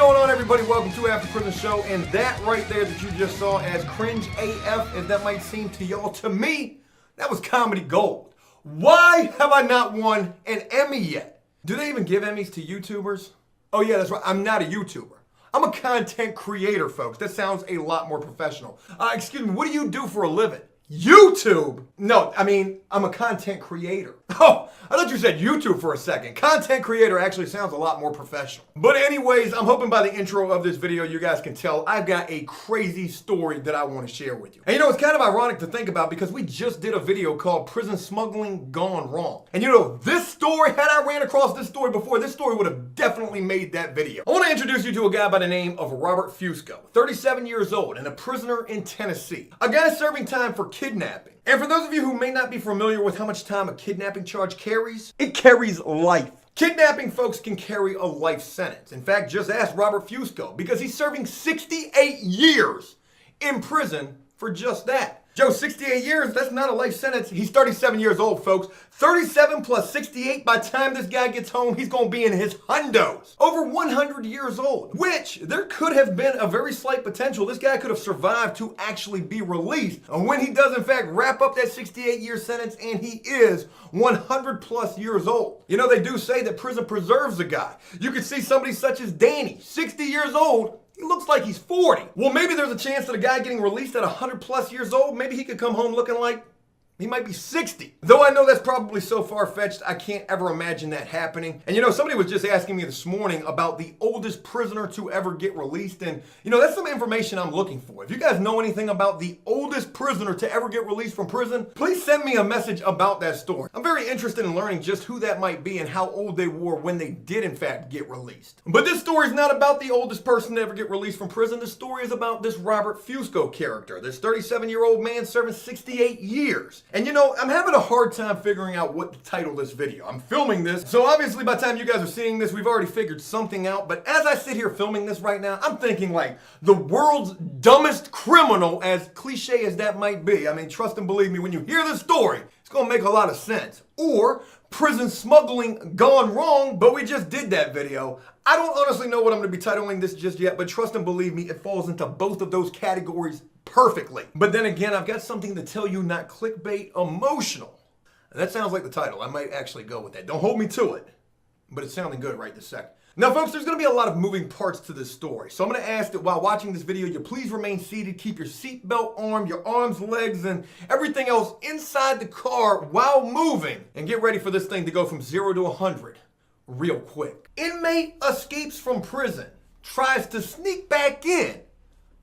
going on, everybody? Welcome to AfterPrisonShow, and that right there that you just saw, as cringe AF as that might seem to y'all, to me, that was comedy gold. Why have I not won an Emmy yet? Do they even give Emmys to YouTubers? Oh yeah, that's right, I'm not a YouTuber. I'm a content creator, folks. That sounds a lot more professional. Excuse me, what do you do for a living? YouTube? No, I mean, I'm a content creator. Oh, I thought you said YouTube for a second. Content creator actually sounds a lot more professional. But anyways, I'm hoping by the intro of this video, you guys can tell I've got a crazy story that I want to share with you. And you know, it's kind of ironic to think about because we just did a video called Prison Smuggling Gone Wrong. And you know, this story, had I ran across this story before, this story would have definitely made that video. I want to introduce you to a guy by the name of Robert Fusco, 37 years old and a prisoner in Tennessee. A guy serving time for kidnapping. And for those of you who may not be familiar with how much time a kidnapping charge carries, it carries life. Kidnapping, folks, can carry a life sentence. In fact, just ask Robert Fusco, because he's serving 68 years in prison for just that. Joe, 68 years, that's not a life sentence. He's 37 years old, folks. 37 plus 68, by the time this guy gets home, he's gonna be in his hundos. Over 100 years old, which there could have been a very slight potential. This guy could have survived to actually be released. And when he does, in fact, wrap up that 68-year sentence, and he is 100 plus years old. You know, they do say that prison preserves a guy. You could see somebody such as Danny, 60 years old, he looks like he's 40. Well, maybe there's a chance that a guy getting released at 100 plus years old, maybe he could come home looking like he might be 60. Though I know that's probably so far-fetched, I can't ever imagine that happening. And you know, somebody was just asking me this morning about the oldest prisoner to ever get released. And you know, that's some information I'm looking for. If you guys know anything about the oldest prisoner to ever get released from prison, please send me a message about that story. I'm very interested in learning just who that might be and how old they were when they did in fact get released. But this story is not about the oldest person to ever get released from prison. This story is about this Robert Fusco character, this 37-year-old man serving 68 years. And you know, I'm having a hard time figuring out what to title this video. I'm filming this, so obviously by the time you guys are seeing this, we've already figured something out. But as I sit here filming this right now, I'm thinking like the world's dumbest criminal, as cliche as that might be. I mean, trust and believe me, when you hear this story, it's gonna make a lot of sense. Or prison smuggling gone wrong, but we just did that video. I don't honestly know what I'm gonna be titling this just yet, but trust and believe me, it falls into both of those categories perfectly. But then again, I've got something to tell you, not clickbait, emotional. And that sounds like the title. I might actually go with that. Don't hold me to it, but it's sounding good right this second. Now, folks, there's going to be a lot of moving parts to this story. So I'm going to ask that while watching this video, you please remain seated, keep your seatbelt on, your arms, legs, and everything else inside the car while moving. And get ready for this thing to go from 0 to 100 real quick. Inmate escapes from prison, tries to sneak back in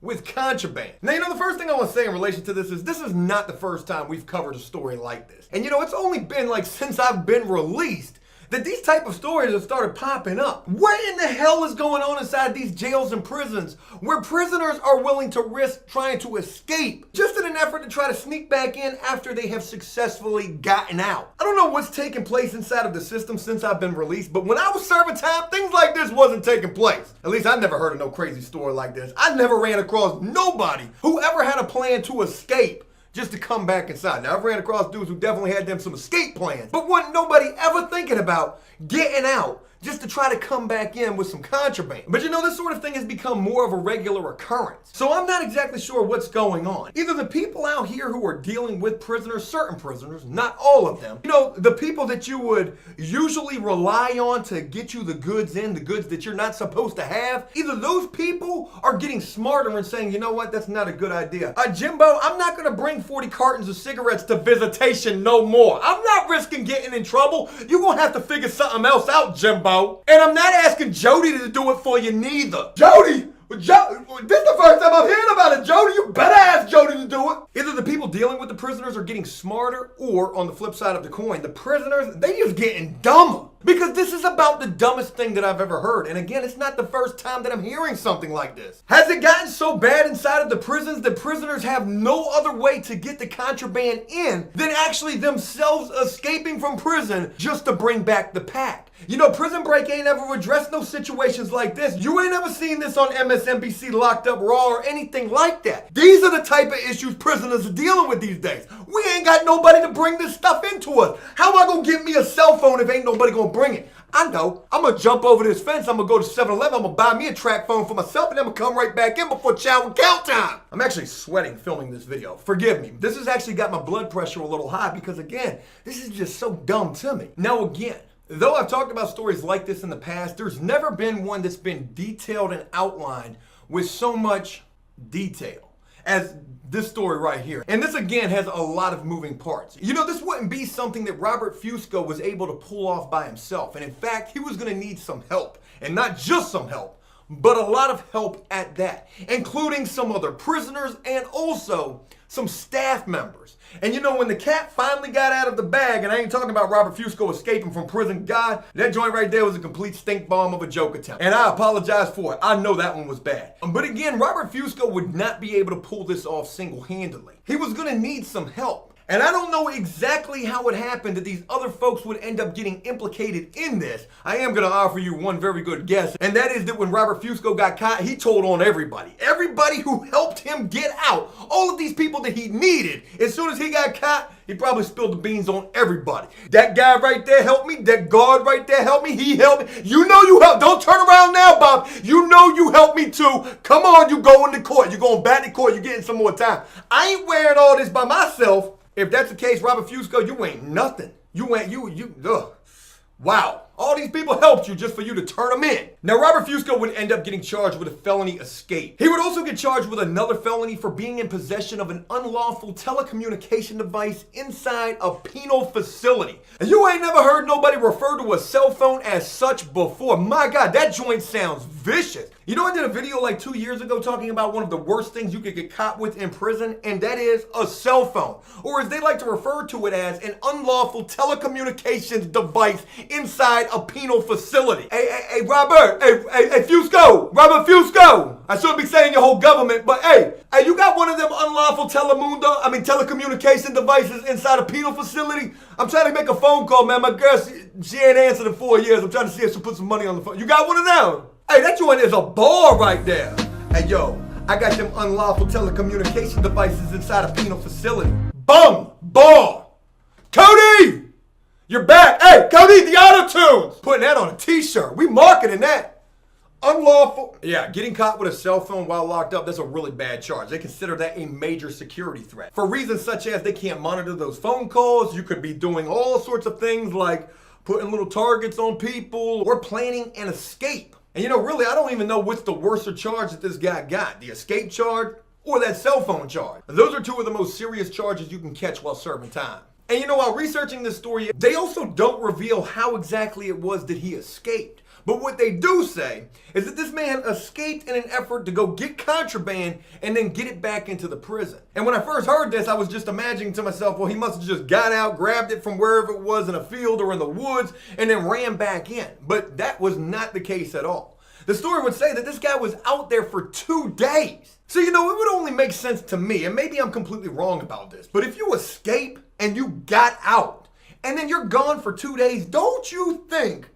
with contraband. Now, you know, the first thing I want to say in relation to this is not the first time we've covered a story like this. And you know, it's only been like since I've been released that these type of stories have started popping up. What in the hell is going on inside these jails and prisons where prisoners are willing to risk trying to escape just in an effort to try to sneak back in after they have successfully gotten out? I don't know what's taking place inside of the system since I've been released, but when I was serving time, things like this wasn't taking place. At least I never heard of no crazy story like this. I never ran across nobody who ever had a plan to escape just to come back inside. Now, I've ran across dudes who definitely had them some escape plans, but wasn't nobody ever thinking about getting out just to try to come back in with some contraband. But you know, this sort of thing has become more of a regular occurrence. So I'm not exactly sure what's going on. Either the people out here who are dealing with prisoners, certain prisoners, not all of them, you know, the people that you would usually rely on to get you the goods in, the goods that you're not supposed to have, either those people are getting smarter and saying, you know what, that's not a good idea. Jimbo, I'm not gonna bring 40 cartons of cigarettes to visitation no more. I'm not risking getting in trouble. You're gonna have to figure something else out, Jimbo. And I'm not asking Jody to do it for you neither. Jody! This is the first time I'm hearing about it, Jody. You better ask Jody to do it. Either the people dealing with the prisoners are getting smarter, or on the flip side of the coin, the prisoners, they just getting dumber. Because this is about the dumbest thing that I've ever heard. And again, it's not the first time that I'm hearing something like this. Has it gotten so bad inside of the prisons that prisoners have no other way to get the contraband in than actually themselves escaping from prison just to bring back the pack? You know, Prison Break ain't ever addressed no situations like this. You ain't ever seen this on MSNBC Locked Up Raw or anything like that. These are the type of issues prisoners are dealing with these days. We ain't got nobody to bring this stuff into us. How am I gonna get me a cell phone if ain't nobody gonna bring it? I know. I'm going to jump over this fence. I'm going to go to 7-Eleven. I'm going to buy me a track phone for myself, and then I'm going to come right back in before chow and count time. I'm actually sweating filming this video. Forgive me. This has actually got my blood pressure a little high because, again, this is just so dumb to me. Now, again, though I've talked about stories like this in the past, there's never been one that's been detailed and outlined with so much detail as this story right here. And this again has a lot of moving parts. You know, this wouldn't be something that Robert Fusco was able to pull off by himself. And in fact, he was going to need some help. And not just some help, but a lot of help at that, including some other prisoners and also some staff members. And you know, when the cat finally got out of the bag, and I ain't talking about Robert Fusco escaping from prison, God, that joint right there was a complete stink bomb of a joke attempt. And I apologize for it. I know that one was bad. But again, Robert Fusco would not be able to pull this off single-handedly. He was gonna need some help. And I don't know exactly how it happened that these other folks would end up getting implicated in this. I am going to offer you one very good guess, and that is that when Robert Fusco got caught, he told on everybody. Everybody who helped him get out. All of these people that he needed. As soon as he got caught, he probably spilled the beans on everybody. That guy right there helped me. That guard right there helped me. He helped me. You know you helped. Don't turn around now, Bob. You know you helped me too. Come on, you going to court. You're going back to court. You're getting some more time. I ain't wearing all this by myself. If that's the case, Robert Fusco, you ain't nothing. Wow. All these people helped you just for you to turn them in. Now, Robert Fusco would end up getting charged with a felony escape. He would also get charged with another felony for being in possession of an unlawful telecommunication device inside a penal facility. And you ain't never heard nobody refer to a cell phone as such before. My God, that joint sounds vicious. You know, I did a video like 2 years ago talking about one of the worst things you could get caught with in prison, and that is a cell phone, or as they like to refer to it as, an unlawful telecommunications device inside a penal facility. Hey, Robert, hey, Fusco, Robert Fusco. I shouldn't be saying your whole government, but hey, you got one of them unlawful telecommunication devices inside a penal facility? I'm trying to make a phone call, man. My girl, she ain't answered in 4 years. I'm trying to see if she'll put some money on the phone. You got one of them? Hey, that joint is a ball right there. Hey, yo, I got them unlawful telecommunication devices inside a penal facility. Bum, ball. Cody, you're back. Hey, Cody, the auto-tunes. Putting that on a t-shirt. We marketing that. Unlawful. Yeah, getting caught with a cell phone while locked up, that's a really bad charge. They consider that a major security threat. For reasons such as they can't monitor those phone calls, you could be doing all sorts of things like putting little targets on people or planning an escape. And you know, really, I don't even know what's the worser charge that this guy got. The escape charge or that cell phone charge. Those are two of the most serious charges you can catch while serving time. And you know, while researching this story, they also don't reveal how exactly it was that he escaped. But what they do say is that this man escaped in an effort to go get contraband and then get it back into the prison. And when I first heard this, I was just imagining to myself, well, he must have just got out, grabbed it from wherever it was in a field or in the woods, and then ran back in. But that was not the case at all. The story would say that this guy was out there for 2 days. So, you know, it would only make sense to me, and maybe I'm completely wrong about this, but if you escape and you got out, and then you're gone for 2 days, don't you think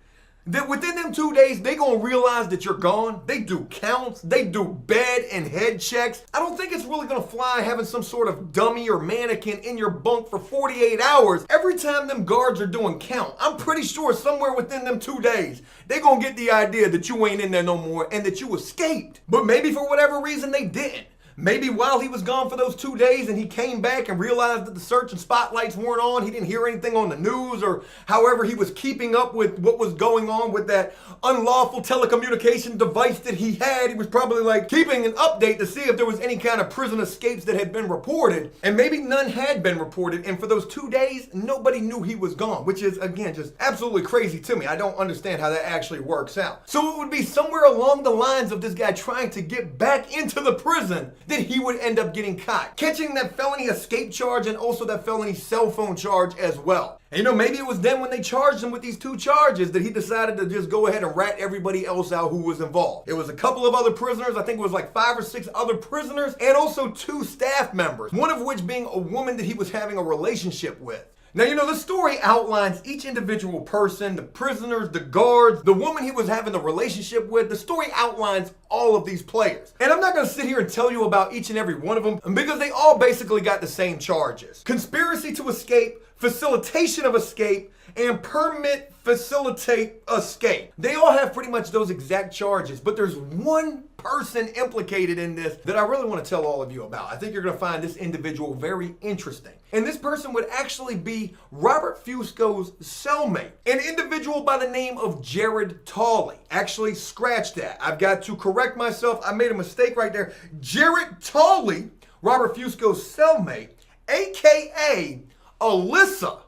that within them 2 days, they gonna realize that you're gone? They do counts, they do bed and head checks. I don't think it's really gonna fly having some sort of dummy or mannequin in your bunk for 48 hours every time them guards are doing count. I'm pretty sure somewhere within them 2 days, they gonna get the idea that you ain't in there no more and that you escaped. But maybe for whatever reason they didn't. Maybe while he was gone for those 2 days and he came back and realized that the search and spotlights weren't on, he didn't hear anything on the news, or however he was keeping up with what was going on with that unlawful telecommunication device that he had. He was probably like keeping an update to see if there was any kind of prison escapes that had been reported, and maybe none had been reported, and for those 2 days, nobody knew he was gone, which is, again, just absolutely crazy to me. I don't understand how that actually works out. So it would be somewhere along the lines of this guy trying to get back into the prison that he would end up getting caught, catching that felony escape charge and also that felony cell phone charge as well. And you know, maybe it was then when they charged him with these 2 charges that he decided to just go ahead and rat everybody else out who was involved. It was a couple of other prisoners, I think it was like 5 or 6 other prisoners, and also 2 staff members, one of which being a woman that he was having a relationship with. Now, you know, the story outlines each individual person, the prisoners, the guards, the woman he was having the relationship with. The story outlines all of these players. And I'm not going to sit here and tell you about each and every one of them because they all basically got the same charges. Conspiracy to escape, facilitation of escape, and permit facilitate escape. They all have pretty much those exact charges, but there's one person implicated in this that I really want to tell all of you about. I think you're going to find this individual very interesting. And this person would actually be Robert Fusco's cellmate, an individual by the name of Jared Tolley. Actually, scratch that. I've got to correct myself. I made a mistake right there. Jared Tolley, Robert Fusco's cellmate, aka Alyssa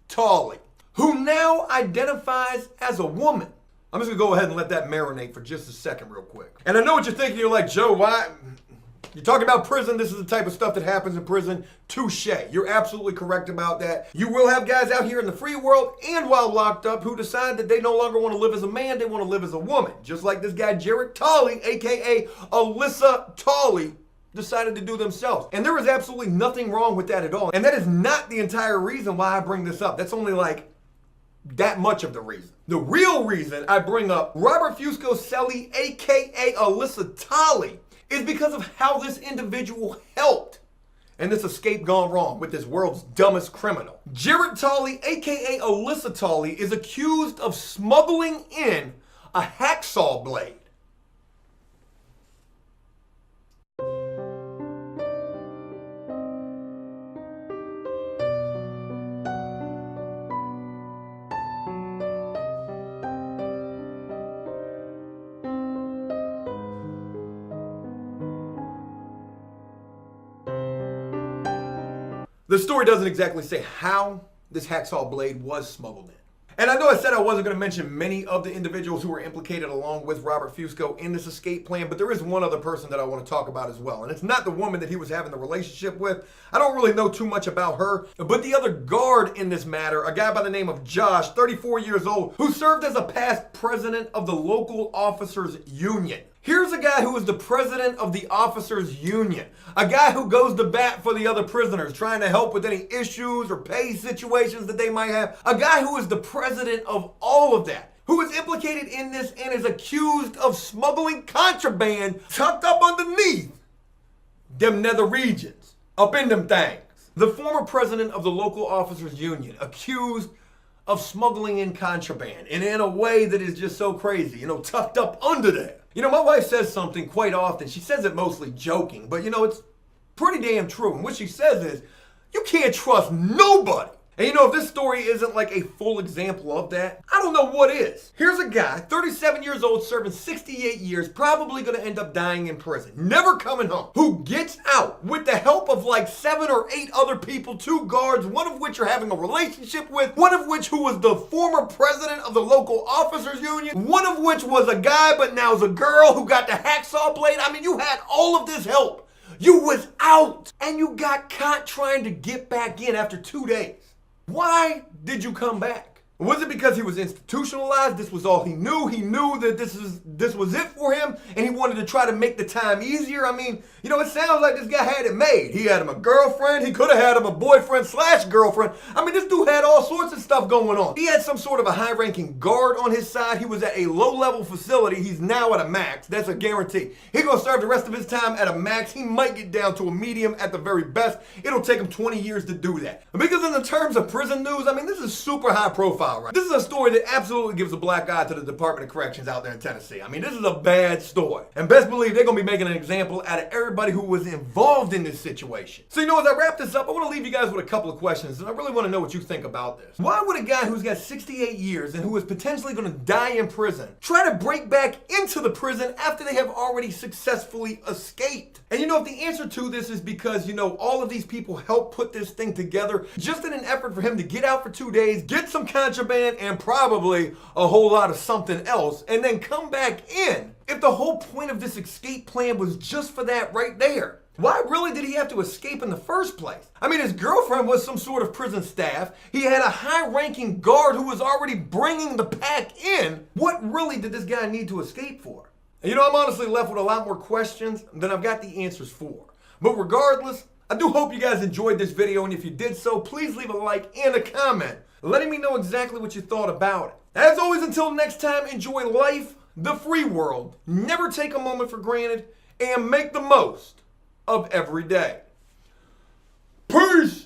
Tolley, who now identifies as a woman. I'm just gonna go ahead and let that marinate for just a second real quick. And I know what you're thinking. You're like, Joe, why? You're talking about prison. This is the type of stuff that happens in prison. Touche. You're absolutely correct about that. You will have guys out here in the free world and while locked up who decide that they no longer want to live as a man, they want to live as a woman. Just like this guy, Jared Tolley, aka Alyssa Tolley, decided to do themselves. And there is absolutely nothing wrong with that at all. And that is not the entire reason why I bring this up. That's only like that much of the reason. The real reason I bring up Robert Fusco's cellie, aka Alyssa Tolley, is because of how this individual helped in this escape gone wrong with this world's dumbest criminal. Jared Tolley, aka Alyssa Tolley, is accused of smuggling in a hacksaw blade. The story doesn't exactly say how this hacksaw blade was smuggled in. And I know I said I wasn't going to mention many of the individuals who were implicated along with Robert Fusco in this escape plan, but there is one other person that I want to talk about as well. And it's not the woman that he was having the relationship with. I don't really know too much about her, but the other guard in this matter, a guy by the name of Josh, 34 years old, who served as a past president of the local officers union. Here's a guy who was the president of the officers union, a guy who goes to bat for the other prisoners, trying to help with any issues or pay situations that they might have, a guy who is the president of all of that, who is implicated in this and is accused of smuggling contraband tucked up underneath them nether regions, up in them things. The former president of the local officers union accused of smuggling in contraband, and in a way that is just so crazy, tucked up under there. My wife says something quite often. She says it mostly joking, but it's pretty damn true. And what she says is, you can't trust nobody. And if this story isn't like a full example of that, I don't know what is. Here's a guy, 37 years old, serving 68 years, probably gonna end up dying in prison, never coming home, who gets out with the help of like 7 or 8 other people, 2 guards, one of which are having a relationship with, one of which who was the former president of the local officers union, one of which was a guy but now is a girl who got the hacksaw blade. I mean, you had all of this help. You was out and you got caught trying to get back in after 2 days. Why did you come back? Was it because he was institutionalized? This was all he knew. He knew that this was it for him, and he wanted to try to make the time easier. I mean, it sounds like this guy had it made. He had him a girlfriend. He could have had him a boyfriend/girlfriend. I mean, this dude had all sorts of stuff going on. He had some sort of a high-ranking guard on his side. He was at a low-level facility. He's now at a max. That's a guarantee. He's going to serve the rest of his time at a max. He might get down to a medium at the very best. It'll take him 20 years to do that. Because in the terms of prison news, I mean, this is super high profile. Right? This is a story that absolutely gives a black eye to the Department of Corrections out there in Tennessee. I mean, this is a bad story. And best believe they're going to be making an example out of everybody who was involved in this situation. So, as I wrap this up, I want to leave you guys with a couple of questions, and I really want to know what you think about this. Why would a guy who's got 68 years and who is potentially going to die in prison try to break back into the prison after they have already successfully escaped? And if the answer to this is because, all of these people helped put this thing together just in an effort for him to get out for 2 days, get some contraband and probably a whole lot of something else, and then come back in. If the whole point of this escape plan was just for that right there, why really did he have to escape in the first place? I mean, his girlfriend was some sort of prison staff. He had a high-ranking guard who was already bringing the pack in. What really did this guy need to escape for? And I'm honestly left with a lot more questions than I've got the answers for. But regardless, I do hope you guys enjoyed this video, and if you did so, please leave a like and a comment, letting me know exactly what you thought about it. As always, until next time, enjoy life, the free world, never take a moment for granted, and make the most of every day. Peace!